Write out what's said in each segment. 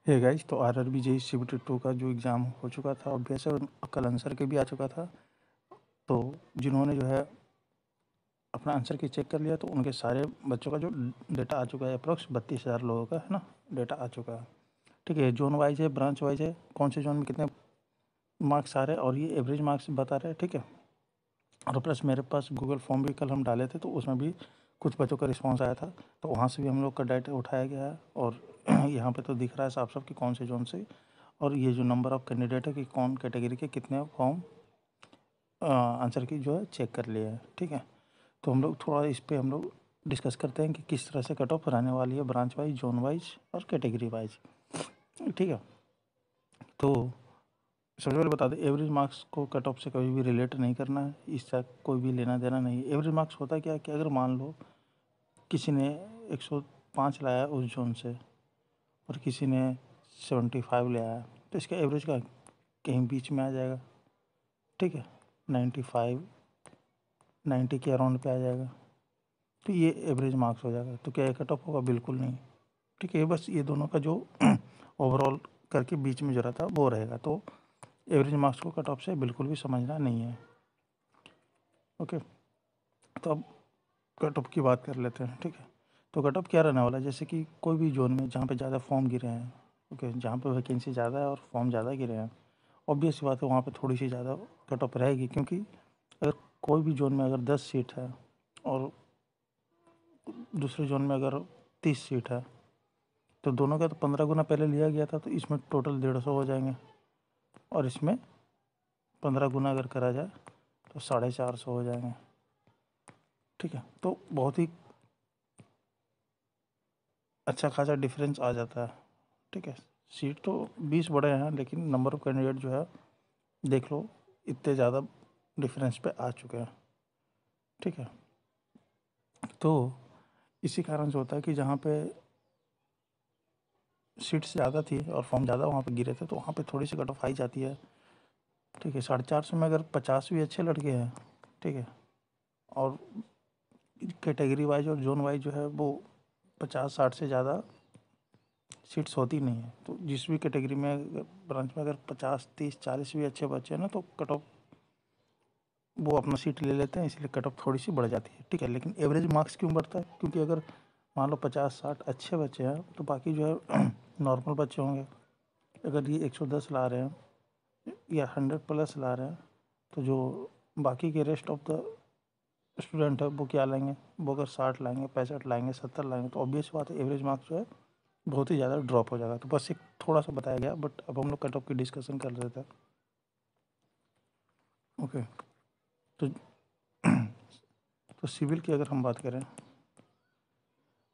Hey guys, तो RRB JEE CBT 2 का जो एग्ज़ाम हो चुका था ऑब्वियस है, और कल आंसर के भी आ चुका था। तो जिन्होंने जो है अपना आंसर की चेक कर लिया, तो उनके सारे बच्चों का जो डेटा आ चुका है, अप्रॉक्स 32,000 लोगों का है ना, डेटा आ चुका है। ठीक है, जोन वाइज है, ब्रांच वाइज है, कौन से जोन में कितने मार्क्स आ रहे हैं, और ये एवरेज मार्क्स बता रहे हैं। ठीक है, और प्लस मेरे पास गूगल फॉर्म भी कल हम डाले थे, तो उसमें भी कुछ बच्चों का रिस्पॉन्स आया था, तो वहाँ से भी हम लोग का डाटा उठाया गया है। और यहाँ पे तो दिख रहा है साफ साफ कि कौन से जोन से, और ये जो नंबर ऑफ़ कैंडिडेट है कि कौन कैटेगरी के कितने फॉर्म आंसर की जो है चेक कर लिए हैं। ठीक है, तो हम लोग थोड़ा इस पे हम लोग डिस्कस करते हैं कि किस तरह से कट ऑफ रहने वाली है, ब्रांच वाइज, जोन वाइज और कैटेगरी वाइज। ठीक है, तो सबसे पहले बता दें, एवरेज मार्क्स को कट ऑफ से कभी भी रिलेट नहीं करना है, इससे कोई भी लेना देना नहीं है। एवरेज मार्क्स होता क्या है कि अगर मान लो किसी ने 105 लाया उस जोन से, और किसी ने 75 ले आया, तो इसका एवरेज का कहीं बीच में आ जाएगा। ठीक है, 95 90 के अराउंड पे आ जाएगा, तो ये एवरेज मार्क्स हो जाएगा। तो क्या ये कट ऑफ होगा? बिल्कुल नहीं। ठीक है, बस ये दोनों का जो ओवरऑल करके बीच में जो रहता है वो रहेगा। तो एवरेज मार्क्स को कट ऑफ से बिल्कुल भी समझना नहीं है। ओके, तो अब कट ऑफ की बात कर लेते हैं। ठीक है, तो कट ऑफ क्या रहने वाला है, जैसे कि कोई भी जोन में जहाँ पे ज़्यादा फॉर्म गिरे हैं, ओके, जहाँ पे वैकेंसी ज़्यादा है और फॉर्म ज़्यादा गिरे हैं, ऑब्वियस सी बात है वहाँ पे थोड़ी सी ज़्यादा कट ऑफ रहेगी। क्योंकि अगर कोई भी जोन में अगर 10 सीट है और दूसरे जोन में अगर 30 सीट है, तो दोनों का तो 15 गुना पहले लिया गया था, तो इसमें टोटल 150 हो जाएंगे, और इसमें 15 गुना अगर करा जाए तो 450 हो जाएंगे। ठीक है, तो बहुत ही अच्छा खासा डिफरेंस आ जाता है। ठीक है, सीट तो 20 बड़े हैं, लेकिन नंबर ऑफ़ कैंडिडेट जो है देख लो इतने ज़्यादा डिफरेंस पे आ चुके हैं। ठीक है, तो इसी कारण से होता है कि जहाँ पे सीट्स ज़्यादा थी और फॉर्म ज़्यादा वहाँ पे गिरे थे, तो वहाँ पे थोड़ी सी कट ऑफ आई जाती है। ठीक है, 450 में अगर 50 भी अच्छे लड़के हैं, ठीक है, और कैटेगरी वाइज और जोन वाइज जो है वो 50-60 से ज़्यादा सीट्स होती नहीं है। तो जिस भी कैटेगरी में अगर ब्रांच में अगर 50-30-40 भी अच्छे बच्चे हैं ना, तो कट ऑफ वो अपना सीट ले लेते हैं, इसलिए कट ऑफ थोड़ी सी बढ़ जाती है। ठीक है, लेकिन एवरेज मार्क्स क्यों बढ़ता है? क्योंकि अगर मान लो 50-60 अच्छे बच्चे हैं, तो बाकी जो है नॉर्मल बच्चे होंगे। अगर ये 110 ला रहे हैं या 100 प्लस ला रहे हैं, तो जो बाकी के रेस्ट ऑफ द स्टूडेंट है वो क्या लाएंगे? वो अगर 60 लाएंगे, 65 लाएंगे, 70 लाएंगे, तो ऑब्वियस बात है एवरेज मार्क्स जो है बहुत ही ज़्यादा ड्रॉप हो जाएगा। तो बस एक थोड़ा सा बताया गया, बट अब हम लोग कट ऑफ की डिस्कशन कर रहे थे। ओके, तो तो सिविल की अगर हम बात करें,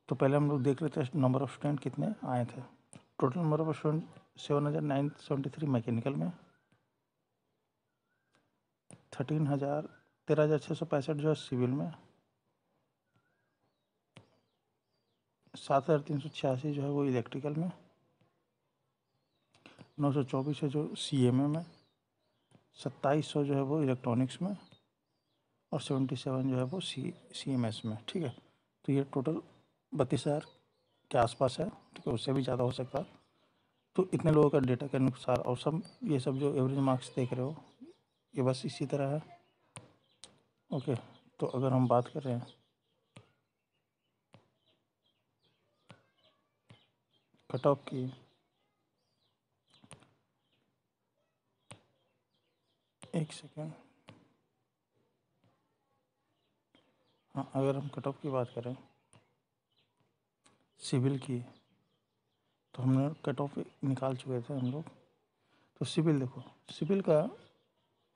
तो पहले हम लोग देख लेते हैं नंबर ऑफ़ स्टूडेंट कितने आए थे। Total number of student 7,973 mechanical में, 13,665 जो है सिविल में, 7,386 जो है वो इलेक्ट्रिकल में, 924 है जो CMA में, 2,700 जो है वो इलेक्ट्रॉनिक्स में, और 77 जो है वो CMS में। ठीक है, तो ये टोटल 32,000 के आसपास है। ठीक है, उससे भी ज़्यादा हो सकता है। तो इतने लोगों का डेटा के अनुसार, और सब ये सब जो एवरेज मार्क्स देख रहे हो, ये बस इसी तरह है। ओके, तो अगर हम बात कर रहे हैं कट ऑफ की, एक सेकेंड, हाँ, अगर हम कट ऑफ की बात करें सिविल की, तो हमने कट ऑफ निकाल चुके थे हम लोग। तो सिविल देखो, सिविल का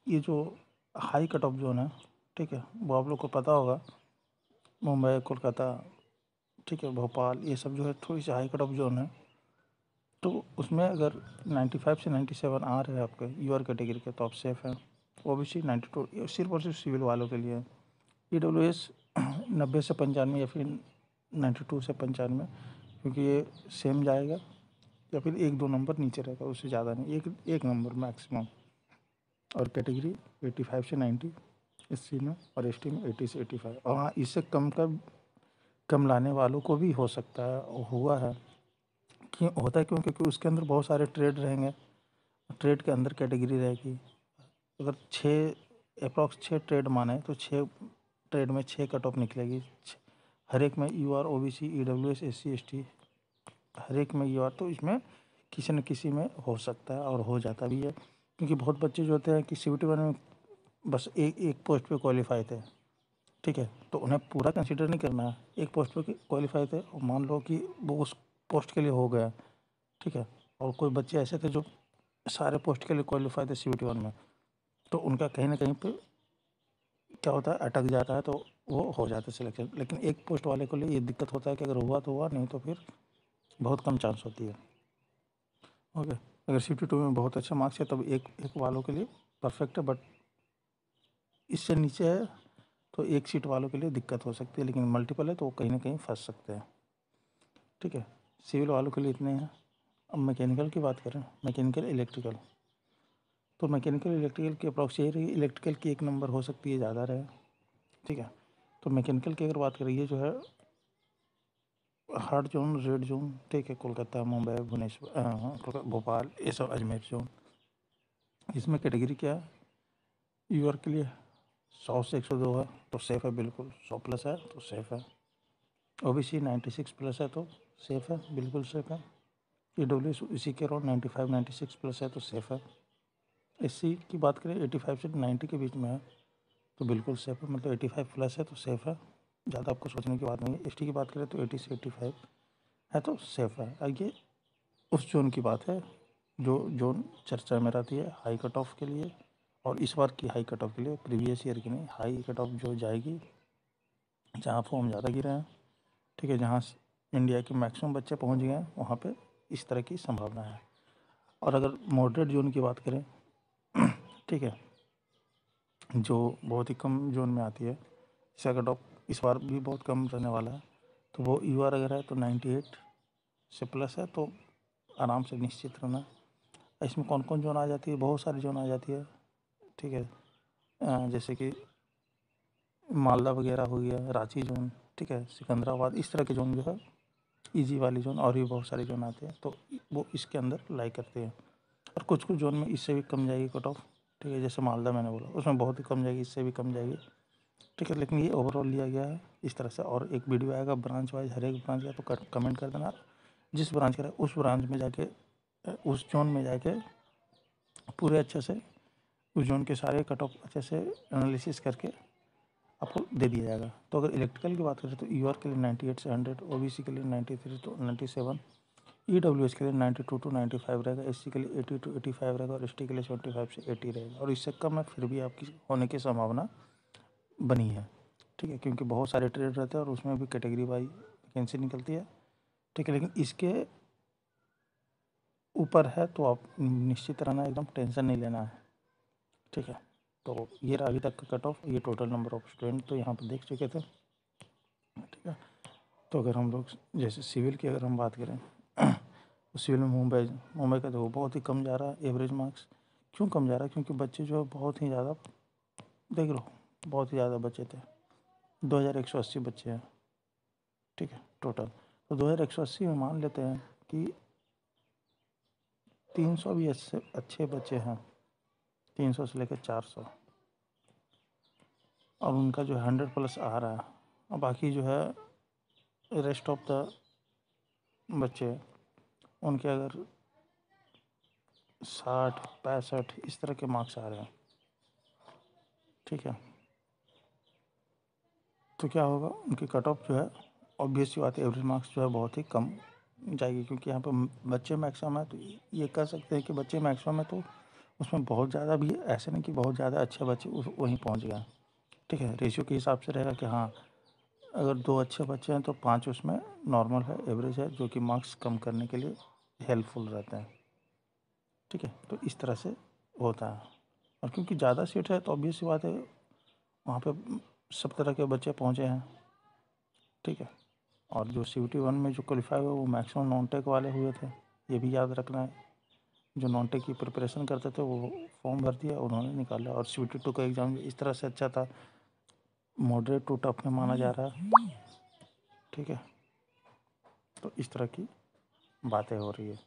ये जो हाई कट ऑफ जोन है, ठीक है, वो आप लोग को पता होगा, मुंबई, कोलकाता, ठीक है, भोपाल, ये सब जो है थोड़ी सी हाई कट ऑफ जोन है। तो उसमें अगर 95 से 97 आ रहे हैं आपके यूआर कैटेगरी के, तो आप सेफ़ हैं। ओबीसी 92 सिर्फ और सिर्फ सिविल वालों के लिए है। EWS 90 से 95 या फिर 92 से 95, क्योंकि ये सेम जाएगा, या फिर 1-2 नंबर नीचे रहेगा, उससे ज़्यादा नहीं, एक नंबर मैक्सिमम। और कैटेगरी 85 से 90 SC में, और ST में 80 से 85। और हाँ, इससे कम लाने वालों को भी हो सकता है, हुआ है, क्यों होता है? क्यों? क्योंकि उसके अंदर बहुत सारे ट्रेड रहेंगे, ट्रेड के अंदर कैटेगरी रहेगी। अगर 6 अप्रॉक्स 6 ट्रेड माने तो 6 ट्रेड में 6 कट ऑफ निकलेगी। हर एक में UR, OBC, EWS, SC, ST, हर एक में यूआर, तो इसमें किसी न किसी में हो सकता है और हो जाता भी है। क्योंकि बहुत बच्चे जो होते हैं कि सीयूटी 1 में बस एक पोस्ट पे क्वालिफाई थे, ठीक है, तो उन्हें पूरा कंसीडर नहीं करना है। एक पोस्ट पे क्वालिफाई थे और मान लो कि वो उस पोस्ट के लिए हो गया, ठीक है, और कोई बच्चे ऐसे थे जो सारे पोस्ट के लिए क्वालिफाई थे सीयूटी 1 में, तो उनका कहीं ना कहीं पे क्या होता है, अटक जाता है, तो वो हो जाता है सिलेक्शन। लेकिन एक पोस्ट वाले को लिए ये दिक्कत होता है कि अगर हुआ तो हुआ, नहीं तो फिर बहुत कम चांस होती है। ओके, अगर सीयूटी 2 में बहुत अच्छा मार्क्स है तब एक एक वालों के लिए परफेक्ट है, बट इससे नीचे है तो एक सीट वालों के लिए दिक्कत हो सकती है, लेकिन मल्टीपल है तो वो कहीं ना कहीं फंस सकते हैं, ठीक है। सिविल वालों के लिए इतने हैं। अब मैकेनिकल की बात करें, मैकेनिकल इलेक्ट्रिकल, तो मैकेनिकल इलेक्ट्रिकल की अप्रॉक्स यही रही, इलेक्ट्रिकल की 1 नंबर हो सकती है, ज़्यादा रहे, ठीक है। तो मैकेनिकल की अगर बात करें, ये जो है हार्ड जोन, रेड जोन, ठीक है, कोलकाता, मुंबई, भुवनेश्वर, भोपाल, ये सब अजमेर जोन। इसमें कैटेगरी क्या है? यूआर के लिए 100 से 102 है तो सेफ़ है, बिल्कुल 100 प्लस है तो सेफ़ है। ओबीसी 96 प्लस है तो सेफ़ है, बिल्कुल सेफ़ है। ईडब्ल्यूएस इसी के अराउंड 95 96 प्लस है तो सेफ़ है। एससी की बात करें 85 से 90 के बीच में है तो बिल्कुल सेफ़ है, मतलब 85 प्लस है तो सेफ़ है, ज़्यादा आपको सोचने की बात नहीं है। एसटी की बात करें तो 80 से 85 है तो सेफ़ है। ये उस जोन की बात है जो जोन चर्चा में रहती है हाई कट ऑफ के लिए, और इस बार की हाई कट ऑफ के लिए, प्रीवियस ईयर की नहीं, हाई कट ऑफ जो जाएगी जहाँ फॉर्म ज़्यादा गिरे हैं, ठीक है, जहाँ इंडिया के मैक्सिमम बच्चे पहुँच गए हैं, वहाँ पे इस तरह की संभावना है। और अगर मॉडरेट जोन की बात करें, ठीक है, जो बहुत ही कम जोन में आती है, इसका कट ऑफ इस बार भी बहुत कम रहने वाला है, तो वो यूआर अगर है तो 98 से प्लस है तो आराम से निश्चित रहना। इसमें कौन कौन जोन आ जाती है? बहुत सारी जोन आ जाती है, ठीक है, जैसे कि मालदा वगैरह हो गया, रांची जोन, ठीक है, सिकंदराबाद, इस तरह के जोन जो है इजी वाली जोन, और भी बहुत सारे जोन आते हैं तो वो इसके अंदर लाई करते हैं। और कुछ कुछ जोन में इससे भी कम जाएगी कट ऑफ, ठीक है, जैसे मालदा मैंने बोला उसमें बहुत ही कम जाएगी, इससे भी कम जाएगी, ठीक है, लेकिन ये ओवरऑल लिया गया है इस तरह से। और एक वीडियो आएगा ब्रांच वाइज, हर एक ब्रांच का, तो कमेंट कर देना, जिस ब्रांच का उस ब्रांच में जाके, उस जोन में जाके पूरे अच्छे से उस जोन के सारे कट ऑफ अच्छे से एनालिसिस करके आपको दे दिया जाएगा। तो अगर इलेक्ट्रिकल की बात करें तो यूआर के लिए 98 से 100, ओबीसी के लिए 93 टू 97, ईडब्ल्यूएस के लिए 92 टू 95 रहेगा, एससी के लिए 80 टू 85 रहेगा, और एसटी के लिए 75 से 80 रहेगा। और इससे कम है फिर भी आपकी होने की संभावना बनी है, ठीक है, क्योंकि बहुत सारे ट्रेड रहते हैं और उसमें भी कैटेगरी वाइज वैकेंसी निकलती है, ठीक है। लेकिन इसके ऊपर है तो आप निश्चित रहना, एकदम टेंशन नहीं लेना है, ठीक है। तो ये रहा अभी तक का कट ऑफ, ये टोटल नंबर ऑफ स्टूडेंट तो यहाँ पर देख चुके थे, ठीक है। तो अगर हम लोग जैसे सिविल की अगर हम बात करें तो सिविल में मुंबई का तो बहुत ही कम जा रहा है एवरेज मार्क्स। क्यों कम जा रहा है? क्योंकि बच्चे जो है बहुत ही ज़्यादा, देख लो, बहुत ही ज़्यादा बच्चे थे, 2180 बच्चे हैं, ठीक है, टोटल। तो 2180 में मान लेते हैं कि 300 भी अच्छे बच्चे हैं, 300 से लेकर 400, और उनका जो है 100 प्लस आ रहा है, और बाकी जो है रेस्ट ऑफ द बच्चे उनके अगर 60 65 इस तरह के मार्क्स आ रहे हैं, ठीक है, तो क्या होगा, उनकी कट ऑफ जो है ऑब्वियस सी बात है, एवरेज मार्क्स जो है बहुत ही कम जाएगी। क्योंकि यहाँ पर बच्चे मैक्सिमम है, तो ये कह सकते हैं कि बच्चे मैक्सिमम है, तो उसमें बहुत ज़्यादा भी ऐसे नहीं कि बहुत ज़्यादा अच्छे बच्चे वहीं पहुँच गए, ठीक है। रेशियो के हिसाब से रहेगा कि हाँ, अगर 2 अच्छे बच्चे हैं तो 5 उसमें नॉर्मल है, एवरेज है, जो कि मार्क्स कम करने के लिए हेल्पफुल रहते हैं, ठीक है। तो इस तरह से होता है, और क्योंकि ज़्यादा सीट है तो ऑब्वियस सी बात है वहाँ पे सब तरह के बच्चे पहुँचे हैं, ठीक है। और जो सीयूटी 1 में जो क्वालिफाई हुए वो मैक्सिमम नॉन टेक वाले हुए थे, ये भी याद रखना है। जो नॉन टेक की प्रिपरेशन करते थे वो फॉर्म भर दिया, उन्होंने निकाला। और सीयूटी 2 का एग्ज़ाम इस तरह से अच्छा था, मॉडरेट टू टफ में माना जा रहा है, ठीक है। तो इस तरह की बातें हो रही है।